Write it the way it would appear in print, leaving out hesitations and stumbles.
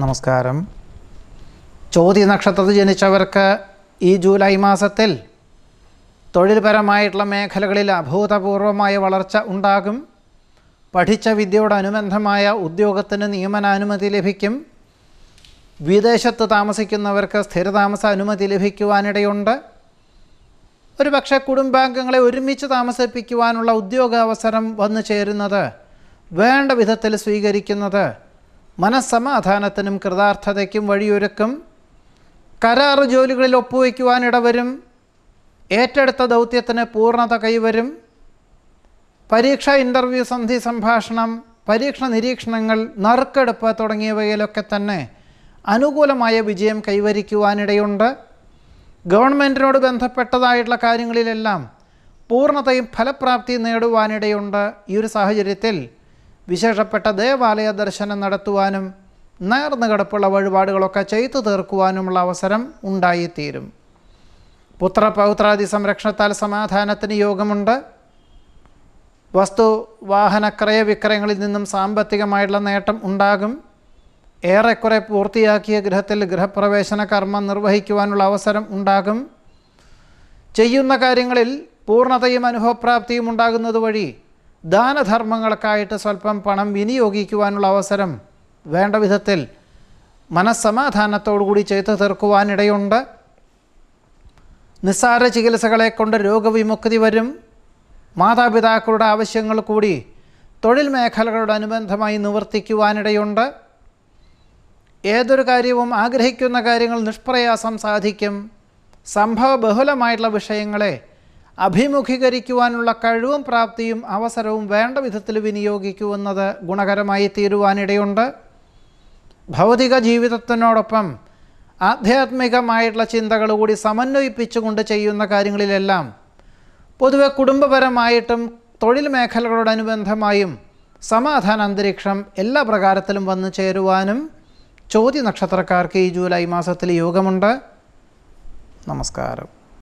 നമസ്കാരം. ചോതി നക്ഷത്രത്തിൽ ജനിച്ചവർക്ക് ഈ ജൂലൈ മാസത്തിൽ തൊഴിൽപരമായിട്ടുള്ള മേഖലകളിൽ അഭൂതപൂർവമായ വളർച്ച ഉണ്ടാകും. പഠിച്ച വിദ്യയോടനുബന്ധമായ ഉദ്യോഗത്തിന് നിയമനാനുമതി ലഭിക്കും. വിദേശത്ത് താമസിക്കുന്നവർക്ക് സ്ഥിരതാമസ അനുമതി ലഭിക്കുവാനിടയുണ്ട്. ഒരുപക്ഷെ കുടുംബാംഗങ്ങളെ ഒരുമിച്ച് താമസിപ്പിക്കുവാനുള്ള ഉദ്യോഗാവസരം വന്നു ചേരുന്നത്, വേണ്ട വിധത്തിൽ സ്വീകരിക്കുന്നത് മനസ്സമാധാനത്തിനും കൃതാർത്ഥതയ്ക്കും വഴിയൊരുക്കും. കരാർ ജോലികളിൽ ഒപ്പുവയ്ക്കുവാനിടവരും. ഏറ്റെടുത്ത ദൗത്യത്തിന് പൂർണ്ണത കൈവരും. പരീക്ഷ, ഇൻ്റർവ്യൂ, സന്ധി സംഭാഷണം, പരീക്ഷ നിരീക്ഷണങ്ങൾ, നറുക്കെടുപ്പ് തുടങ്ങിയവയിലൊക്കെ തന്നെ അനുകൂലമായ വിജയം കൈവരിക്കുവാനിടയുണ്ട്. ഗവൺമെൻറ്റിനോട് ബന്ധപ്പെട്ടതായിട്ടുള്ള കാര്യങ്ങളിലെല്ലാം പൂർണ്ണതയും ഫലപ്രാപ്തിയും നേടുവാനിടയുണ്ട്. ഈ ഒരു സാഹചര്യത്തിൽ വിശേഷപ്പെട്ട ദേവാലയ ദർശനം നടത്തുവാനും നേർന്നു കിടപ്പുള്ള വഴിപാടുകളൊക്കെ ചെയ്തു തീർക്കുവാനുമുള്ള അവസരം ഉണ്ടായിത്തീരും. പുത്രപൗത്രാദി സംരക്ഷണത്താൽ സമാധാനത്തിന് യോഗമുണ്ട്. വസ്തു വാഹന ക്രയവിക്രയങ്ങളിൽ നിന്നും സാമ്പത്തികമായിട്ടുള്ള നേട്ടം ഉണ്ടാകും. ഏറെക്കുറെ പൂർത്തിയാക്കിയ ഗൃഹത്തിൽ ഗൃഹപ്രവേശന കർമ്മം നിർവഹിക്കുവാനുള്ള അവസരം ഉണ്ടാകും. ചെയ്യുന്ന കാര്യങ്ങളിൽ പൂർണ്ണതയും അനുഭവപ്രാപ്തിയും ഉണ്ടാകുന്നത് വഴി ദാനധർമ്മങ്ങൾക്കായിട്ട് സ്വല്പം പണം വിനിയോഗിക്കുവാനുള്ള അവസരം വേണ്ട വിധത്തിൽ മനസ്സമാധാനത്തോടുകൂടി ചെയ്തു തീർക്കുവാനിടയുണ്ട്. നിസ്സാര ചികിത്സകളെ കൊണ്ട് രോഗവിമുക്തി വരും. മാതാപിതാക്കളുടെ ആവശ്യങ്ങൾ കൂടി തൊഴിൽ മേഖലകളോടനുബന്ധമായി നിവർത്തിക്കുവാനിടയുണ്ട്. ഏതൊരു കാര്യവും ആഗ്രഹിക്കുന്ന കാര്യങ്ങൾ നിഷ്പ്രയാസം സാധിക്കും. സംഭവബഹുലമായിട്ടുള്ള വിഷയങ്ങളെ അഭിമുഖീകരിക്കുവാനുള്ള കഴിവും പ്രാപ്തിയും അവസരവും വേണ്ട വിധത്തിൽ വിനിയോഗിക്കുമെന്നത് ഗുണകരമായി തീരുവാനിടയുണ്ട്. ഭൗതിക ജീവിതത്തിനോടൊപ്പം ആധ്യാത്മികമായിട്ടുള്ള ചിന്തകൾ കൂടി സമന്വയിപ്പിച്ചുകൊണ്ട് ചെയ്യുന്ന കാര്യങ്ങളിലെല്ലാം പൊതുവെ കുടുംബപരമായിട്ടും തൊഴിൽ മേഖലകളോടനുബന്ധമായും സമാധാന അന്തരീക്ഷം എല്ലാ പ്രകാരത്തിലും വന്നു ചേരുവാനും ചോതി നക്ഷത്രക്കാർക്ക് ഈ ജൂലൈ മാസത്തിൽ യോഗമുണ്ട്. നമസ്കാരം.